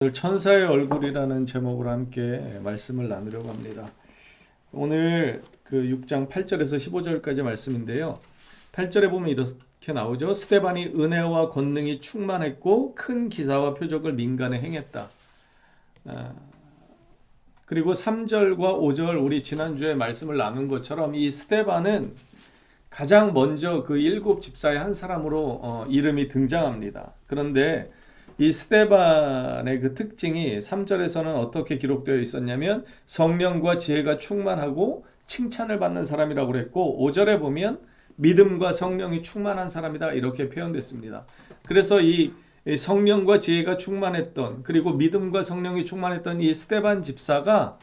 오늘 천사의 얼굴이라는 제목으로 함께 말씀을 나누려고 합니다. 오늘 그 6장 8절에서 15절까지 말씀인데요. 8절에 보면 이렇게 나오죠. 스데반이 은혜와 권능이 충만했고 큰 기사와 표적을 민간에 행했다. 그리고 3절과 5절 우리 지난주에 말씀을 나눈 것처럼 이 스데반은 가장 먼저 그 7 집사의 한 사람으로 이름이 등장합니다. 그런데 이 스데반의 그 특징이 3절에서는 어떻게 기록되어 있었냐면 성령과 지혜가 충만하고 칭찬을 받는 사람이라고 그랬고 5절에 보면 믿음과 성령이 충만한 사람이다 이렇게 표현됐습니다. 그래서 이 성령과 지혜가 충만했던 그리고 믿음과 성령이 충만했던 이 스데반 집사가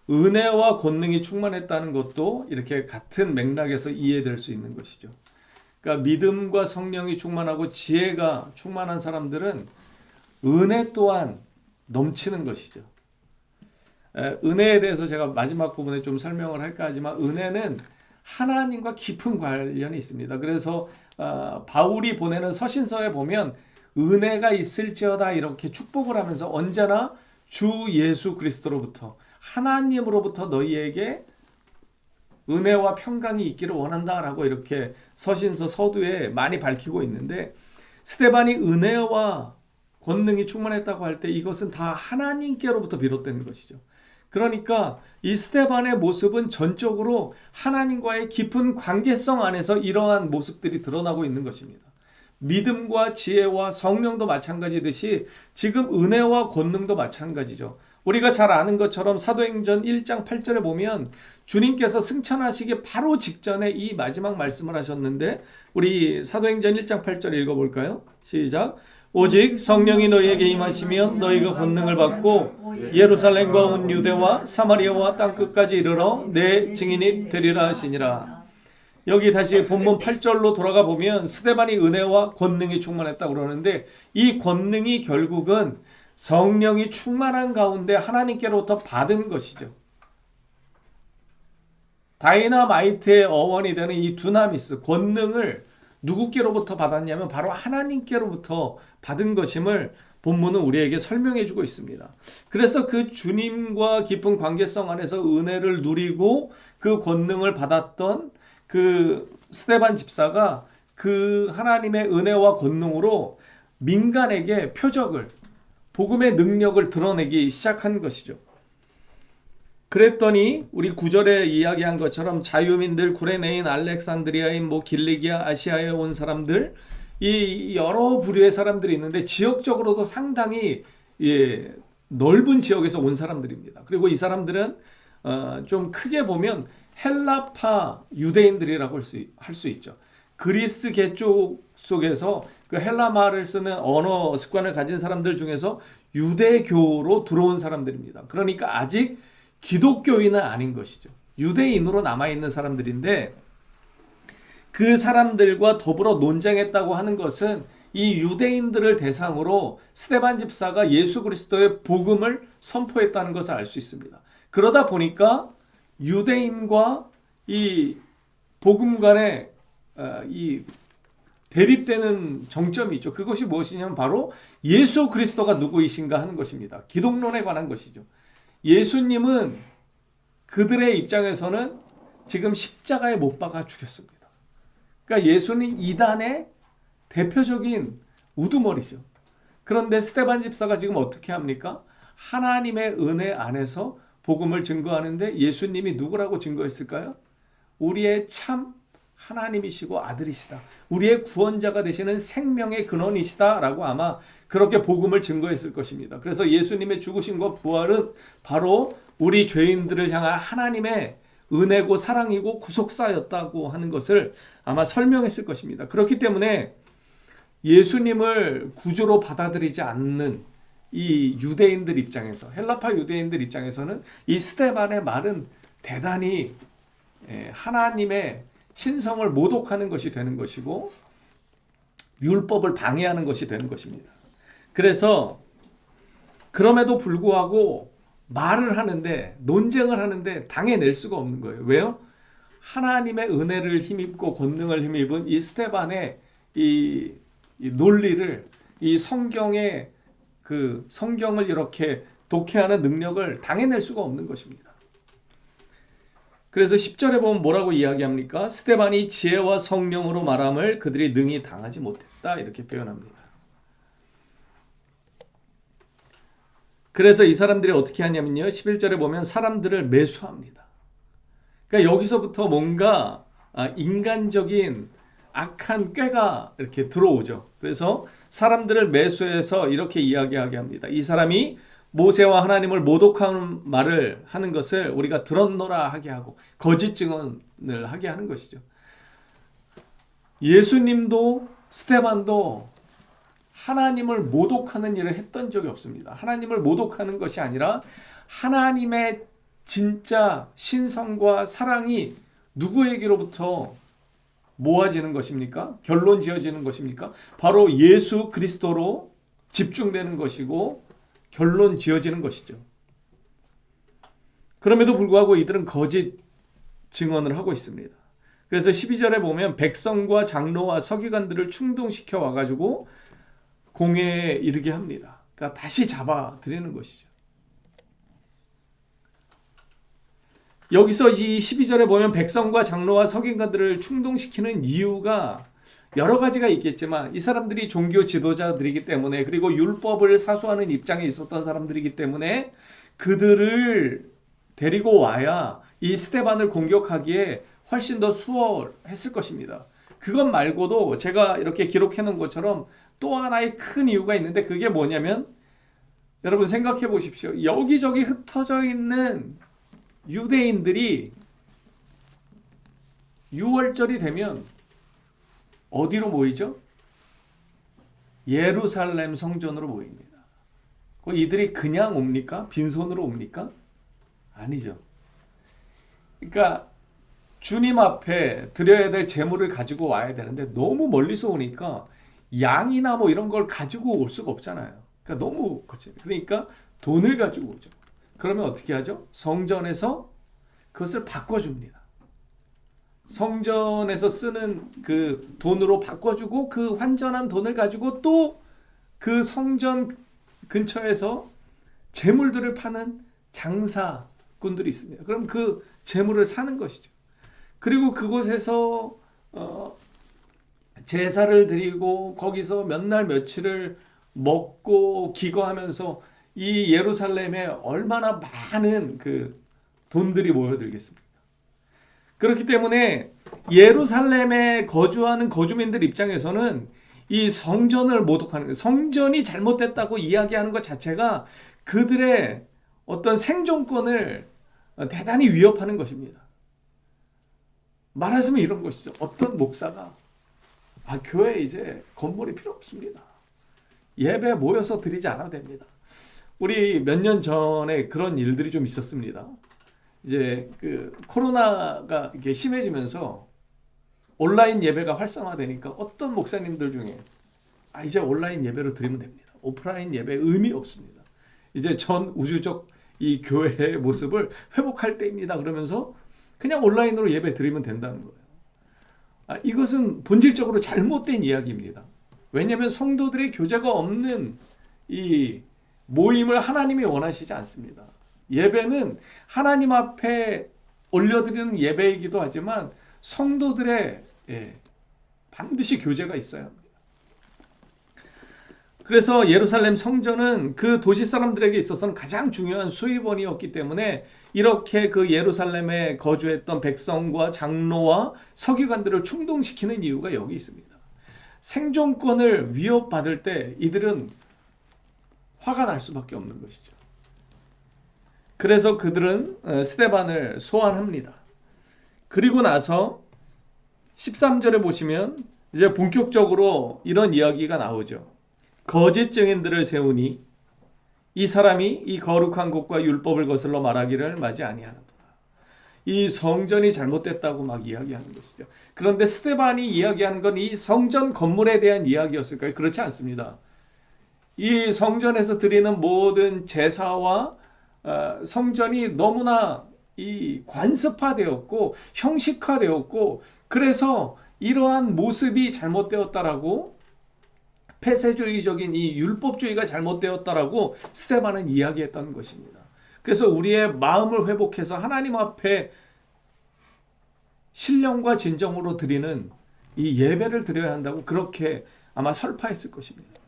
은혜와 권능이 충만했다는 것도 이렇게 같은 맥락에서 이해될 수 있는 것이죠. 그러니까 믿음과 성령이 충만하고 지혜가 충만한 사람들은 은혜 또한 넘치는 것이죠. 은혜에 대해서 제가 마지막 부분에 좀 설명을 할까 하지만 은혜는 하나님과 깊은 관련이 있습니다. 그래서 바울이 보내는 서신서에 보면 은혜가 있을지어다 이렇게 축복을 하면서 언제나 주 예수 그리스도로부터 하나님으로부터 너희에게 은혜와 평강이 있기를 원한다라고 이렇게 서신서 서두에 많이 밝히고 있는데 스데반이 은혜와 권능이 충만했다고 할 때 이것은 다 하나님께로부터 비롯된 것이죠. 그러니까 이 스데반의 모습은 전적으로 하나님과의 깊은 관계성 안에서 이러한 모습들이 드러나고 있는 것입니다. 믿음과 지혜와 성령도 마찬가지듯이 지금 은혜와 권능도 마찬가지죠. 우리가 잘 아는 것처럼 사도행전 1장 8절에 보면 주님께서 승천하시기 바로 직전에 이 마지막 말씀을 하셨는데 우리 사도행전 1장 8절 읽어볼까요? 시작. 오직 성령이 너희에게 임하시면 너희가 권능을 받고 예루살렘과 온 유대와 사마리아와 땅끝까지 이르러 내 증인이 되리라 하시니라. 여기 다시 본문 8절로 돌아가 보면 스데반이 은혜와 권능이 충만했다고 그러는데 이 권능이 결국은 성령이 충만한 가운데 하나님께로부터 받은 것이죠. 다이나마이트의 어원이 되는 이 두나미스, 권능을 누구께로부터 받았냐면 바로 하나님께로부터 받은 것임을 본문은 우리에게 설명해 주고 있습니다. 그래서 그 주님과 깊은 관계성 안에서 은혜를 누리고 그 권능을 받았던 그 스데반 집사가 그 하나님의 은혜와 권능으로 민간에게 표적을 복음의 능력을 드러내기 시작한 것이죠. 그랬더니 우리 9절에 이야기한 것처럼 자유민들, 구레네인, 알렉산드리아인, 길리기아, 아시아에 온 사람들 이 여러 부류의 사람들이 있는데 지역적으로도 상당히 넓은 지역에서 온 사람들입니다. 그리고 이 사람들은 좀 크게 보면 헬라파 유대인들이라고 할 수 있죠. 그리스계 쪽 속에서 그 헬라 말을 쓰는 언어 습관을 가진 사람들 중에서 유대교로 들어온 사람들입니다. 그러니까 아직 기독교인은 아닌 것이죠. 유대인으로 남아있는 사람들인데 그 사람들과 더불어 논쟁했다고 하는 것은 이 유대인들을 대상으로 스데반 집사가 예수 그리스도의 복음을 선포했다는 것을 알 수 있습니다. 그러다 보니까 유대인과 이 복음 간에 이 대립되는 정점이 있죠. 그것이 무엇이냐면 바로 예수 그리스도가 누구이신가 하는 것입니다. 기독론에 관한 것이죠. 예수님은 그들의 입장에서는 지금 십자가에 못 박아 죽였습니다. 그러니까 예수는 이단의 대표적인 우두머리죠. 그런데 스데반 집사가 지금 어떻게 합니까? 하나님의 은혜 안에서 복음을 증거하는데 예수님이 누구라고 증거했을까요? 우리의 참 하나님이시고 아들이시다. 우리의 구원자가 되시는 생명의 근원이시다라고 아마 그렇게 복음을 증거했을 것입니다. 그래서 예수님의 죽으심과 부활은 바로 우리 죄인들을 향한 하나님의 은혜고 사랑이고 구속사였다고 하는 것을 아마 설명했을 것입니다. 그렇기 때문에 예수님을 구주로 받아들이지 않는 이 유대인들 입장에서 헬라파 유대인들 입장에서는 이 스데반의 말은 대단히 하나님의 신성을 모독하는 것이 되는 것이고 율법을 방해하는 것이 되는 것입니다. 그래서 그럼에도 불구하고 말을 하는데 논쟁을 하는데 당해낼 수가 없는 거예요. 왜요? 하나님의 은혜를 힘입고 권능을 힘입은 이 스데반의 이 논리를 이 성경의 그 성경을 이렇게 독해하는 능력을 당해낼 수가 없는 것입니다. 그래서 10절에 보면 뭐라고 이야기합니까? 스데반이 지혜와 성령으로 말함을 그들이 능히 당하지 못했다 이렇게 표현합니다. 그래서 이 사람들이 어떻게 하냐면요, 11절에 보면 사람들을 매수합니다. 그러니까 여기서부터 뭔가 인간적인 악한 꾀가 이렇게 들어오죠. 그래서 사람들을 매수해서 이렇게 이야기하게 합니다. 이 사람이 모세와 하나님을 모독하는 말을 하는 것을 우리가 들었노라 하게 하고 거짓 증언을 하게 하는 것이죠. 예수님도 스데반도 하나님을 모독하는 일을 했던 적이 없습니다. 하나님을 모독하는 것이 아니라 하나님의 진짜 신성과 사랑이 누구에게로부터 모아지는 것입니까? 결론 지어지는 것입니까? 바로 예수 그리스도로 집중되는 것이고 결론 지어지는 것이죠. 그럼에도 불구하고 이들은 거짓 증언을 하고 있습니다. 그래서 12절에 보면 백성과 장로와 서기관들을 충동시켜 와가지고 공회에 이르게 합니다. 그러니까 다시 잡아들이는 것이죠. 여기서 이 12절에 보면 백성과 장로와 서기관들을 충동시키는 이유가 여러 가지가 있겠지만 이 사람들이 종교 지도자들이기 때문에 그리고 율법을 사수하는 입장에 있었던 사람들이기 때문에 그들을 데리고 와야 이 스데반을 공격하기에 훨씬 더 수월했을 것입니다. 그것 말고도 제가 이렇게 기록해 놓은 것처럼 또 하나의 큰 이유가 있는데 그게 뭐냐면 여러분 생각해 보십시오. 여기저기 흩어져 있는 유대인들이 6월절이 되면 어디로 모이죠? 예루살렘 성전으로 모입니다. 이들이 그냥 옵니까? 빈손으로 옵니까? 아니죠. 그러니까 주님 앞에 드려야 될 제물을 가지고 와야 되는데 너무 멀리서 오니까 양이나 뭐 이런 걸 가지고 올 수가 없잖아요. 그러니까 너무 거쳐요. 그러니까 돈을 가지고 오죠. 그러면 어떻게 하죠? 성전에서 그것을 바꿔줍니다. 성전에서 쓰는 그 돈으로 바꿔주고 그 환전한 돈을 가지고 또 그 성전 근처에서 재물들을 파는 장사꾼들이 있습니다. 그럼 그 재물을 사는 것이죠. 그리고 그곳에서 제사를 드리고 거기서 몇 날 며칠을 먹고 기거하면서 이 예루살렘에 얼마나 많은 그 돈들이 모여들겠습니까? 그렇기 때문에 예루살렘에 거주하는 거주민들 입장에서는 이 성전을 모독하는, 성전이 잘못됐다고 이야기하는 것 자체가 그들의 어떤 생존권을 대단히 위협하는 것입니다. 말하자면 이런 것이죠. 어떤 목사가 교회에 이제 건물이 필요 없습니다. 예배 모여서 드리지 않아도 됩니다. 우리 몇 년 전에 그런 일들이 좀 있었습니다. 이제 그 코로나가 이렇게 심해지면서 온라인 예배가 활성화되니까 어떤 목사님들 중에 이제 온라인 예배로 드리면 됩니다. 오프라인 예배 의미 없습니다. 이제 전 우주적 이 교회의 모습을 회복할 때입니다. 그러면서 그냥 온라인으로 예배 드리면 된다는 거예요. 이것은 본질적으로 잘못된 이야기입니다. 왜냐하면 성도들의 교제가 없는 이 모임을 하나님이 원하시지 않습니다. 예배는 하나님 앞에 올려드리는 예배이기도 하지만 성도들의 반드시 교제가 있어야 합니다. 그래서 예루살렘 성전은 그 도시 사람들에게 있어서는 가장 중요한 수입원이었기 때문에 이렇게 그 예루살렘에 거주했던 백성과 장로와 서기관들을 충동시키는 이유가 여기 있습니다. 생존권을 위협받을 때 이들은 화가 날 수밖에 없는 것이죠. 그래서 그들은 스데반을 소환합니다. 그리고 나서 13절에 보시면 이제 본격적으로 이런 이야기가 나오죠. 거짓 증인들을 세우니 이 사람이 이 거룩한 곳과 율법을 거슬러 말하기를 마지 아니하는도다. 이 성전이 잘못됐다고 막 이야기하는 것이죠. 그런데 스데반이 이야기하는 건 이 성전 건물에 대한 이야기였을까요? 그렇지 않습니다. 이 성전에서 드리는 모든 제사와 성전이 너무나 이 관습화되었고 형식화되었고 그래서 이러한 모습이 잘못되었다라고 폐쇄주의적인 이 율법주의가 잘못되었다라고 스데반은 이야기했던 것입니다. 그래서 우리의 마음을 회복해서 하나님 앞에 신령과 진정으로 드리는 이 예배를 드려야 한다고 그렇게 아마 설파했을 것입니다.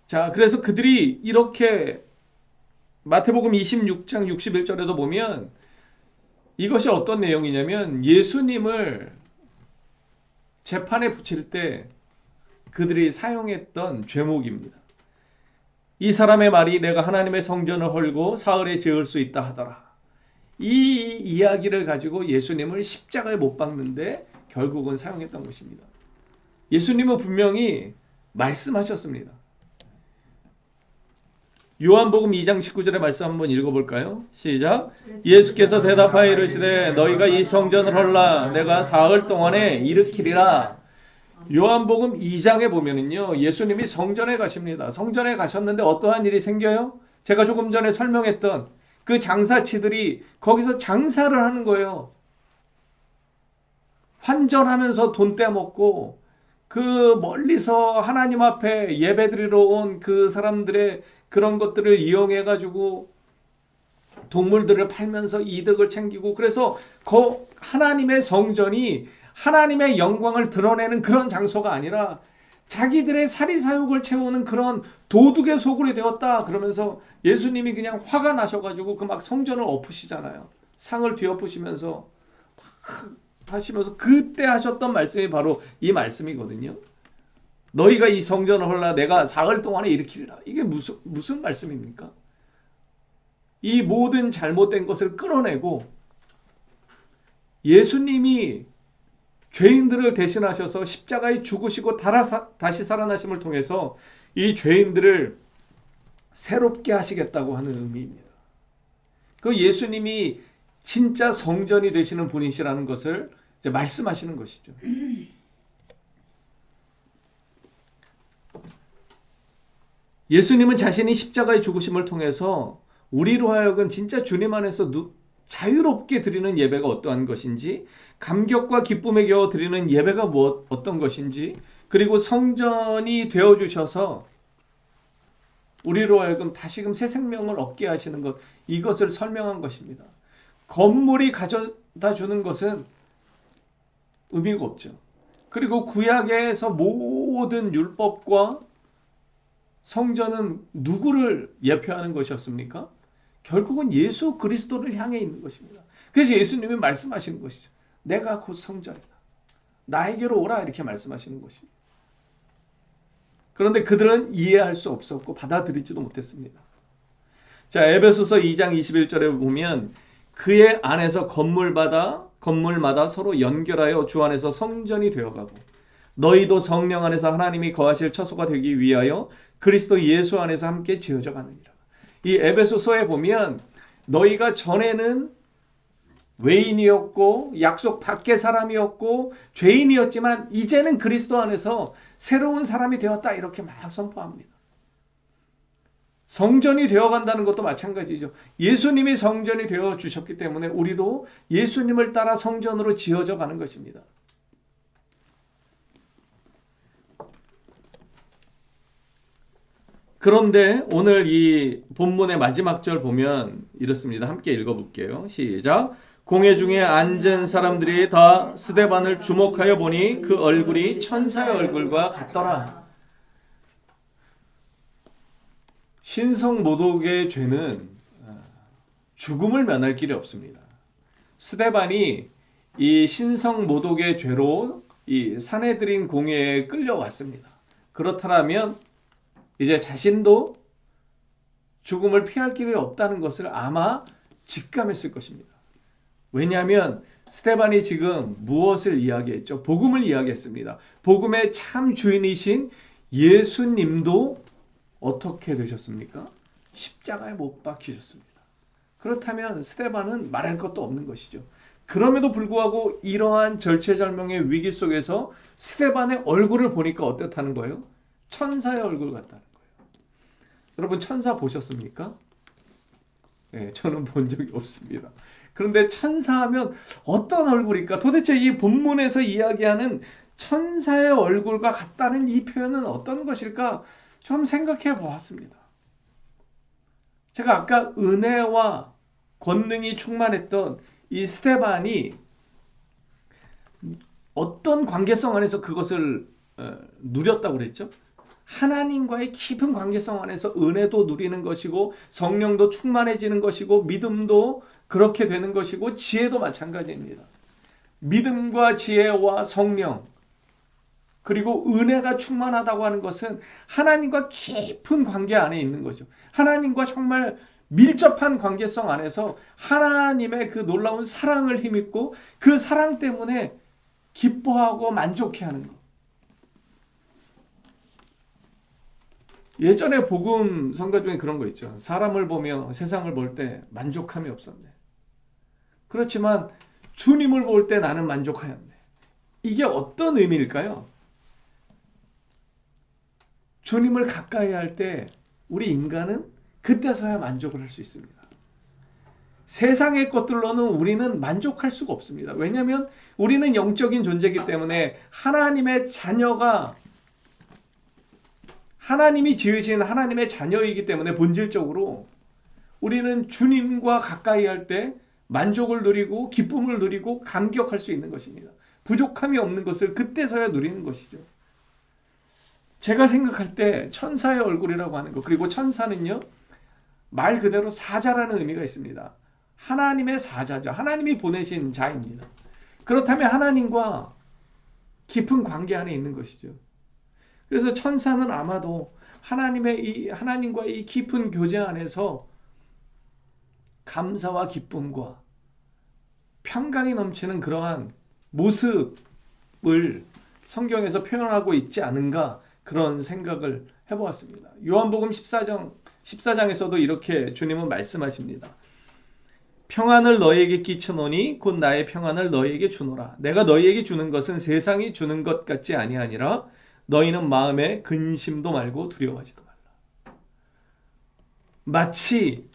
자, 그래서 그들이 이렇게 마태복음 26장 61절에도 보면 이것이 어떤 내용이냐면 예수님을 재판에 붙일 때 그들이 사용했던 죄목입니다. 이 사람의 말이 내가 하나님의 성전을 헐고 사흘에 지을 수 있다 하더라. 이 이야기를 가지고 예수님을 십자가에 못 박는데 결국은 사용했던 것입니다. 예수님은 분명히 말씀하셨습니다. 요한복음 2장 19절의 말씀 한번 읽어볼까요? 시작. 예수께서 대답하여 이르시되 너희가 이 성전을 헐라 내가 사흘 동안에 일으키리라. 요한복음 2장에 보면은요, 예수님이 성전에 가십니다. 성전에 가셨는데 어떠한 일이 생겨요? 제가 조금 전에 설명했던 그 장사치들이 거기서 장사를 하는 거예요. 환전하면서 돈 떼먹고 그 멀리서 하나님 앞에 예배드리러 온 그 사람들의 그런 것들을 이용해 가지고 동물들을 팔면서 이득을 챙기고, 그래서 하나님의 성전이 하나님의 영광을 드러내는 그런 장소가 아니라 자기들의 사리사욕을 채우는 그런 도둑의 소굴이 되었다. 그러면서 예수님이 그냥 화가 나셔가지고 그 막 성전을 엎으시잖아요. 상을 뒤엎으시면서 막 하시면서 그때 하셨던 말씀이 바로 이 말씀이거든요. 너희가 이 성전을 헐라 내가 사흘 동안에 일으키리라. 이게 무슨 말씀입니까? 이 모든 잘못된 것을 끌어내고 예수님이 죄인들을 대신하셔서 십자가에 죽으시고 다시 살아나심을 통해서 이 죄인들을 새롭게 하시겠다고 하는 의미입니다. 그 예수님이 진짜 성전이 되시는 분이시라는 것을 이제 말씀하시는 것이죠. 예수님은 자신이 십자가의 죽으심을 통해서 우리로 하여금 진짜 주님 안에서 자유롭게 드리는 예배가 어떠한 것인지, 감격과 기쁨에 겨워 드리는 예배가 어떤 것인지, 그리고 성전이 되어주셔서 우리로 하여금 다시금 새 생명을 얻게 하시는 것, 이것을 설명한 것입니다. 건물이 가져다 주는 것은 의미가 없죠. 그리고 구약에서 모든 율법과 성전은 누구를 예표하는 것이었습니까? 결국은 예수 그리스도를 향해 있는 것입니다. 그래서 예수님이 말씀하시는 것이죠. 내가 곧 성전이다. 나에게로 오라, 이렇게 말씀하시는 것입니다. 그런데 그들은 이해할 수 없었고 받아들이지도 못했습니다. 자, 에베소서 2장 21절에 보면 그의 안에서 건물마다 서로 연결하여 주 안에서 성전이 되어가고 너희도 성령 안에서 하나님이 거하실 처소가 되기 위하여 그리스도 예수 안에서 함께 지어져 가느니라. 이 에베소서에 보면 너희가 전에는 외인이었고 약속 밖의 사람이었고 죄인이었지만 이제는 그리스도 안에서 새로운 사람이 되었다, 이렇게 막 선포합니다. 성전이 되어간다는 것도 마찬가지죠. 예수님이 성전이 되어 주셨기 때문에 우리도 예수님을 따라 성전으로 지어져 가는 것입니다. 그런데 오늘 이 본문의 마지막 절 보면 이렇습니다. 함께 읽어볼게요. 시작. 공회 중에 앉은 사람들이 다 스데반을 주목하여 보니 그 얼굴이 천사의 얼굴과 같더라. 신성 모독의 죄는 죽음을 면할 길이 없습니다. 스데반이 이 신성 모독의 죄로 이 산헤드린 공회에 끌려왔습니다. 그렇다면 이제 자신도 죽음을 피할 길이 없다는 것을 아마 직감했을 것입니다. 왜냐하면 스데반이 지금 무엇을 이야기했죠? 복음을 이야기했습니다. 복음의 참 주인이신 예수님도 어떻게 되셨습니까? 십자가에 못 박히셨습니다. 그렇다면 스데반은 말할 것도 없는 것이죠. 그럼에도 불구하고 이러한 절체절명의 위기 속에서 스데반의 얼굴을 보니까 어떻다는 거예요? 천사의 얼굴 같다는 거예요. 여러분, 천사 보셨습니까? 저는 본 적이 없습니다. 그런데 천사하면 어떤 얼굴일까? 도대체 이 본문에서 이야기하는 천사의 얼굴과 같다는 이 표현은 어떤 것일까? 좀 생각해 보았습니다. 제가 아까 은혜와 권능이 충만했던 이 스데반이 어떤 관계성 안에서 그것을 누렸다고 그랬죠? 하나님과의 깊은 관계성 안에서 은혜도 누리는 것이고 성령도 충만해지는 것이고 믿음도 그렇게 되는 것이고 지혜도 마찬가지입니다. 믿음과 지혜와 성령 그리고 은혜가 충만하다고 하는 것은 하나님과 깊은 관계 안에 있는 거죠. 하나님과 정말 밀접한 관계성 안에서 하나님의 그 놀라운 사랑을 힘입고 그 사랑 때문에 기뻐하고 만족해하는 것. 예전에 복음 선거 중에 그런 거 있죠. 사람을 보며 세상을 볼 때 만족함이 없었네. 그렇지만 주님을 볼 때 나는 만족하였네. 이게 어떤 의미일까요? 주님을 가까이 할 때 우리 인간은 그때서야 만족을 할 수 있습니다. 세상의 것들로는 우리는 만족할 수가 없습니다. 왜냐하면 우리는 영적인 존재이기 때문에 하나님의 자녀가 하나님이 지으신 하나님의 자녀이기 때문에 본질적으로 우리는 주님과 가까이 할 때 만족을 누리고 기쁨을 누리고 감격할 수 있는 것입니다. 부족함이 없는 것을 그때서야 누리는 것이죠. 제가 생각할 때 천사의 얼굴이라고 하는 것, 그리고 천사는요 말 그대로 사자라는 의미가 있습니다. 하나님의 사자죠. 하나님이 보내신 자입니다. 그렇다면 하나님과 깊은 관계 안에 있는 것이죠. 그래서 천사는 아마도 하나님과 이 깊은 교제 안에서 감사와 기쁨과 평강이 넘치는 그러한 모습을 성경에서 표현하고 있지 않은가 그런 생각을 해보았습니다. 요한복음 14장에서도 이렇게 주님은 말씀하십니다. 평안을 너희에게 끼쳐노니 곧 나의 평안을 너희에게 주노라. 내가 너희에게 주는 것은 세상이 주는 것 같지 아니하니라. 너희는 마음에 근심도 말고 두려워하지도 말라. 마치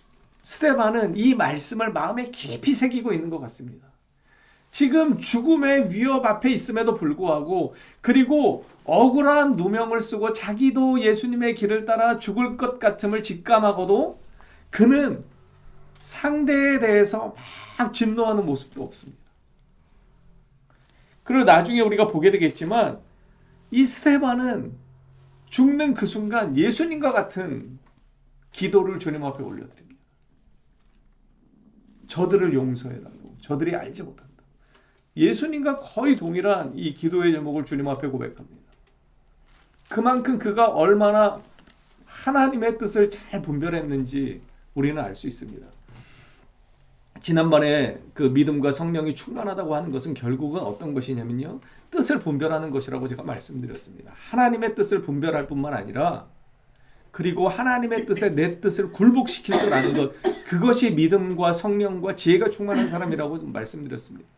스데반은 이 말씀을 마음에 깊이 새기고 있는 것 같습니다. 지금 죽음의 위협 앞에 있음에도 불구하고 그리고 억울한 누명을 쓰고 자기도 예수님의 길을 따라 죽을 것 같음을 직감하고도 그는 상대에 대해서 막 진노하는 모습도 없습니다. 그리고 나중에 우리가 보게 되겠지만 이 스데반은 죽는 그 순간 예수님과 같은 기도를 주님 앞에 올려드립니다. 저들을 용서해달라고. 저들이 알지 못한다. 예수님과 거의 동일한 이 기도의 제목을 주님 앞에 고백합니다. 그만큼 그가 얼마나 하나님의 뜻을 잘 분별했는지 우리는 알 수 있습니다. 지난번에 그 믿음과 성령이 충만하다고 하는 것은 결국은 어떤 것이냐면요. 뜻을 분별하는 것이라고 제가 말씀드렸습니다. 하나님의 뜻을 분별할 뿐만 아니라 그리고 하나님의 뜻에 내 뜻을 굴복시킬 줄 아는 것, 그것이 믿음과 성령과 지혜가 충만한 사람이라고 말씀드렸습니다.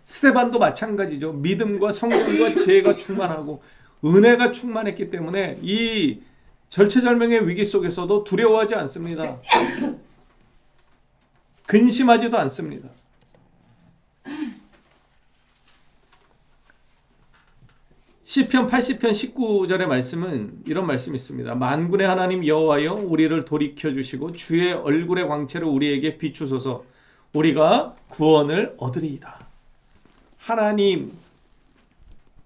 스데반도 마찬가지죠. 믿음과 성령과 지혜가 충만하고 은혜가 충만했기 때문에 이 절체절명의 위기 속에서도 두려워하지 않습니다. 근심하지도 않습니다. 시편 80편 19절의 말씀은 이런 말씀이 있습니다. 만군의 하나님 여호와여 우리를 돌이켜주시고 주의 얼굴의 광채를 우리에게 비추소서. 우리가 구원을 얻으리이다. 하나님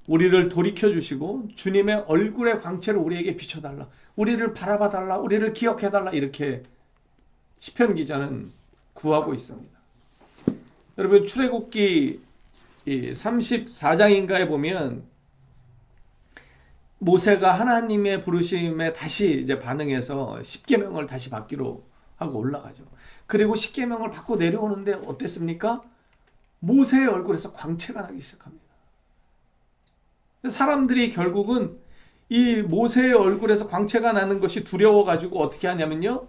우리를 돌이켜주시고 주님의 얼굴의 광채를 우리에게 비춰달라. 우리를 바라봐달라. 우리를 기억해달라. 이렇게 시편 기자는 구하고 있습니다. 여러분 출애굽기 34장인가에 보면 모세가 하나님의 부르심에 다시 이제 반응해서 십계명을 다시 받기로 하고 올라가죠. 그리고 십계명을 받고 내려오는데 어땠습니까? 모세의 얼굴에서 광채가 나기 시작합니다. 사람들이 결국은 이 모세의 얼굴에서 광채가 나는 것이 두려워가지고 어떻게 하냐면요.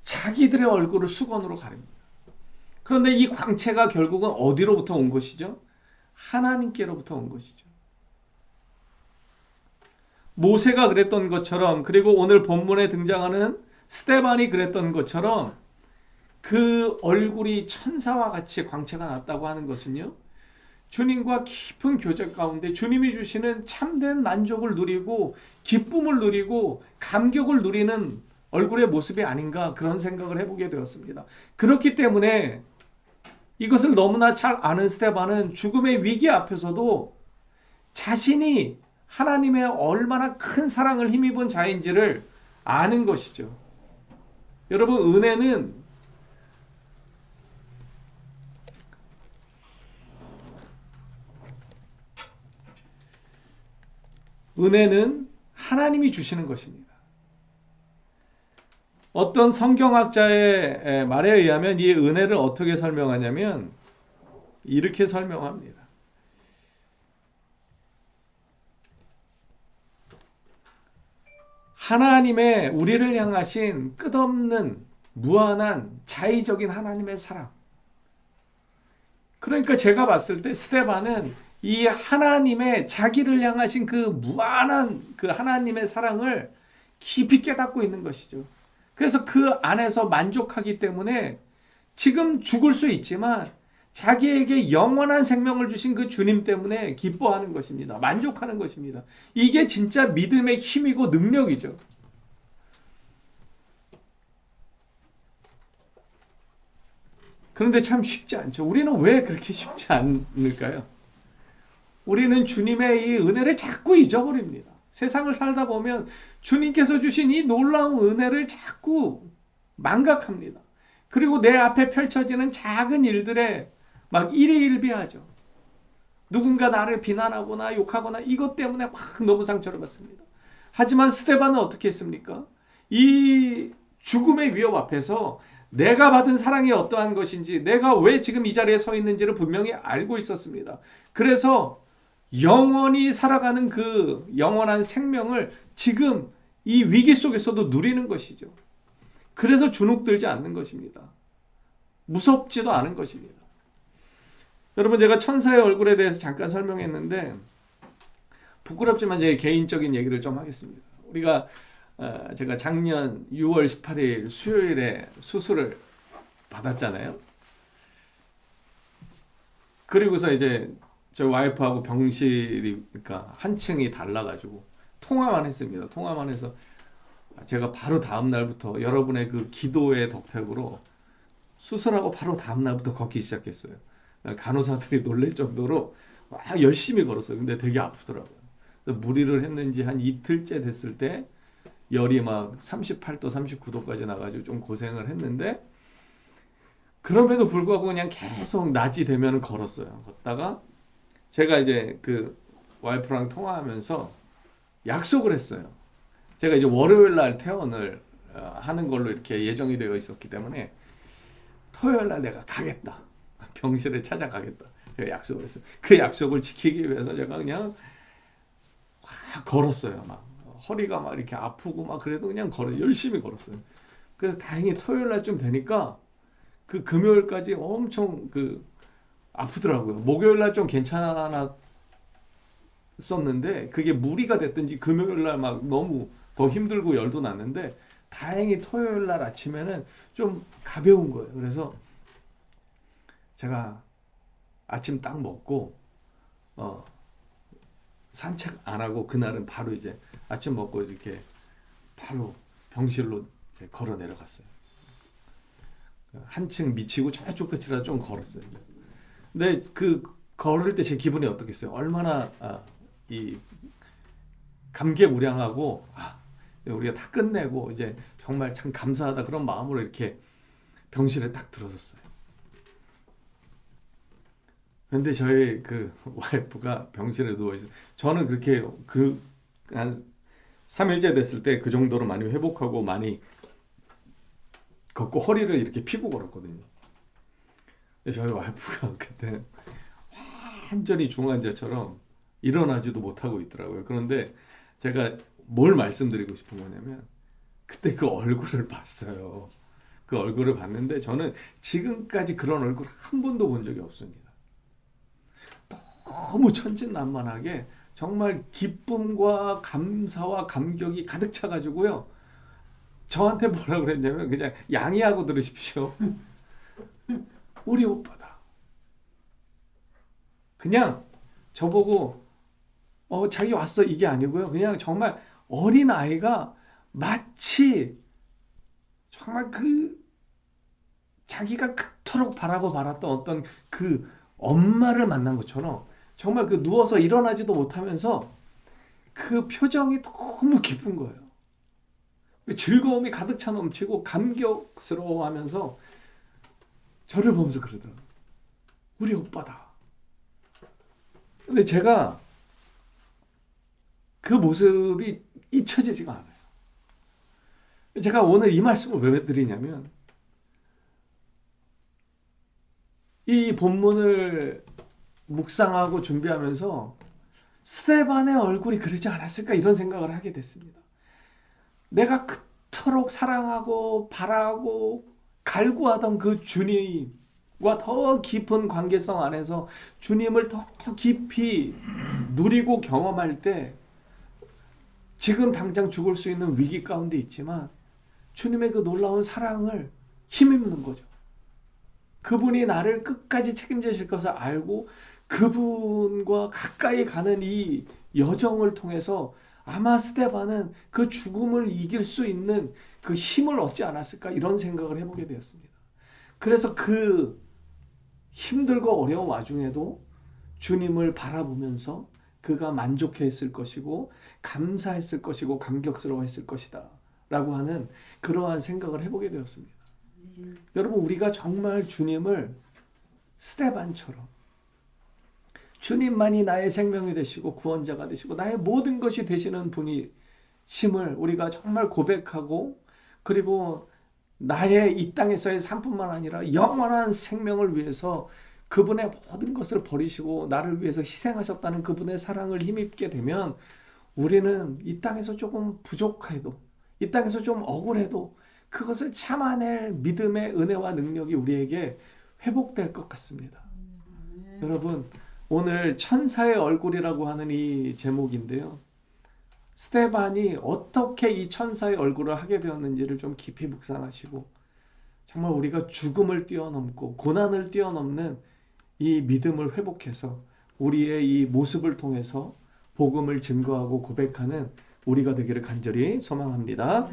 자기들의 얼굴을 수건으로 가립니다. 그런데 이 광채가 결국은 어디로부터 온 것이죠? 하나님께로부터 온 것이죠. 모세가 그랬던 것처럼 그리고 오늘 본문에 등장하는 스데반이 그랬던 것처럼 그 얼굴이 천사와 같이 광채가 났다고 하는 것은요, 주님과 깊은 교제 가운데 주님이 주시는 참된 만족을 누리고 기쁨을 누리고 감격을 누리는 얼굴의 모습이 아닌가, 그런 생각을 해보게 되었습니다. 그렇기 때문에 이것을 너무나 잘 아는 스데반은 죽음의 위기 앞에서도 자신이 하나님의 얼마나 큰 사랑을 힘입은 자인지를 아는 것이죠. 여러분, 은혜는 하나님이 주시는 것입니다. 어떤 성경학자의 말에 의하면 이 은혜를 어떻게 설명하냐면 이렇게 설명합니다. 하나님의 우리를 향하신 끝없는 무한한 자의적인 하나님의 사랑. 그러니까 제가 봤을 때 스데반은 이 하나님의 자기를 향하신 그 무한한 그 하나님의 사랑을 깊이 깨닫고 있는 것이죠. 그래서 그 안에서 만족하기 때문에 지금 죽을 수 있지만 자기에게 영원한 생명을 주신 그 주님 때문에 기뻐하는 것입니다. 만족하는 것입니다. 이게 진짜 믿음의 힘이고 능력이죠. 그런데 참 쉽지 않죠. 우리는 왜 그렇게 쉽지 않을까요? 우리는 주님의 이 은혜를 자꾸 잊어버립니다. 세상을 살다 보면 주님께서 주신 이 놀라운 은혜를 자꾸 망각합니다. 그리고 내 앞에 펼쳐지는 작은 일들에 막 일희일비하죠. 누군가 나를 비난하거나 욕하거나 이것 때문에 막 너무 상처를 받습니다. 하지만 스데반은 어떻게 했습니까? 이 죽음의 위협 앞에서 내가 받은 사랑이 어떠한 것인지, 내가 왜 지금 이 자리에 서 있는지를 분명히 알고 있었습니다. 그래서 영원히 살아가는 그 영원한 생명을 지금 이 위기 속에서도 누리는 것이죠. 그래서 주눅들지 않는 것입니다. 무섭지도 않은 것입니다. 여러분, 제가 천사의 얼굴에 대해서 잠깐 설명했는데 부끄럽지만 제 개인적인 얘기를 좀 하겠습니다. 제가 작년 6월 18일 수요일에 수술을 받았잖아요. 그리고서 이제 저 와이프하고 병실이니까 한 층이 달라가지고 통화만 했습니다. 통화만 해서 제가 바로 다음 날부터 여러분의 그 기도의 덕택으로 수술하고 바로 다음 날부터 걷기 시작했어요. 간호사들이 놀랄 정도로 열심히 걸었어요. 근데 되게 아프더라고요. 그래서 무리를 했는지 한 이틀째 됐을 때 열이 막 38도, 39도까지 나가지고 좀 고생을 했는데, 그럼에도 불구하고 그냥 계속 낮이 되면 걸었어요. 걷다가 제가 이제 그 와이프랑 통화하면서 약속을 했어요. 제가 이제 월요일 날 퇴원을 하는 걸로 이렇게 예정이 되어 있었기 때문에 토요일 날 내가 가겠다. 병실을 찾아가겠다. 제가 약속을 했어요. 그 약속을 지키기 위해서 제가 그냥 걸었어요. 막 허리가 막 이렇게 아프고 막 그래도 그냥 열심히 걸었어요. 그래서 다행히 토요일 날 좀 되니까 그 금요일까지 엄청 아프더라고요. 목요일 날 좀 괜찮았었는데 그게 무리가 됐든지 금요일 날 막 너무 더 힘들고 열도 났는데 다행히 토요일 날 아침에는 좀 가벼운 거예요. 그래서 제가 아침 딱 먹고 산책 안 하고 그날은 바로 이제 아침 먹고 이렇게 바로 병실로 이제 걸어 내려갔어요. 한층 미치고 저쪽 끝이라 좀 걸었어요. 근데 그 걸을 때 제 기분이 어떻겠어요? 얼마나 이 감개무량하고 우리가 다 끝내고 이제 정말 참 감사하다 그런 마음으로 이렇게 병실에 딱 들어섰어요. 근데 저희 그 와이프가 병실에 누워 있어요. 저는 그렇게 한 3일째 됐을 때 그 정도로 많이 회복하고 많이 걷고 허리를 이렇게 펴고 걸었거든요. 근데 저희 와이프가 그때 완전히 중환자처럼 일어나지도 못하고 있더라고요. 그런데 제가 뭘 말씀드리고 싶은 거냐면 그때 그 얼굴을 봤어요. 그 얼굴을 봤는데 저는 지금까지 그런 얼굴 한 번도 본 적이 없습니다. 너무 천진난만하게 정말 기쁨과 감사와 감격이 가득 차가지고요. 저한테 뭐라 그랬냐면 그냥 양해하고 들으십시오. 우리 오빠다. 그냥 저보고 자기 왔어 이게 아니고요. 그냥 정말 어린 아이가 마치 정말 자기가 그토록 바라고 바랐던 어떤 그 엄마를 만난 것처럼 정말 누워서 일어나지도 못하면서 그 표정이 너무 기쁜 거예요. 즐거움이 가득 차 넘치고 감격스러워하면서 저를 보면서 그러더라고요. 우리 오빠다. 근데 제가 그 모습이 잊혀지지가 않아요. 제가 오늘 이 말씀을 왜 드리냐면 이 본문을 묵상하고 준비하면서 스데반의 얼굴이 그러지 않았을까 이런 생각을 하게 됐습니다. 내가 그토록 사랑하고 바라고 갈구하던 그 주님과 더 깊은 관계성 안에서 주님을 더 깊이 누리고 경험할 때 지금 당장 죽을 수 있는 위기 가운데 있지만 주님의 그 놀라운 사랑을 힘입는 거죠. 그분이 나를 끝까지 책임지실 것을 알고 그분과 가까이 가는 이 여정을 통해서 아마 스데반은 그 죽음을 이길 수 있는 그 힘을 얻지 않았을까 이런 생각을 해보게 되었습니다. 그래서 그 힘들고 어려운 와중에도 주님을 바라보면서 그가 만족했을 것이고 감사했을 것이고 감격스러워했을 것이다 라고 하는 그러한 생각을 해보게 되었습니다. 여러분 우리가 정말 주님을 스데반처럼 주님만이 나의 생명이 되시고 구원자가 되시고 나의 모든 것이 되시는 분이심을 우리가 정말 고백하고 그리고 나의 이 땅에서의 삶뿐만 아니라 영원한 생명을 위해서 그분의 모든 것을 버리시고 나를 위해서 희생하셨다는 그분의 사랑을 힘입게 되면 우리는 이 땅에서 조금 부족해도 이 땅에서 좀 억울해도 그것을 참아낼 믿음의 은혜와 능력이 우리에게 회복될 것 같습니다. 여러분 오늘 천사의 얼굴이라고 하는 이 제목인데요. 스데반이 어떻게 이 천사의 얼굴을 하게 되었는지를 좀 깊이 묵상하시고 정말 우리가 죽음을 뛰어넘고 고난을 뛰어넘는 이 믿음을 회복해서 우리의 이 모습을 통해서 복음을 증거하고 고백하는 우리가 되기를 간절히 소망합니다.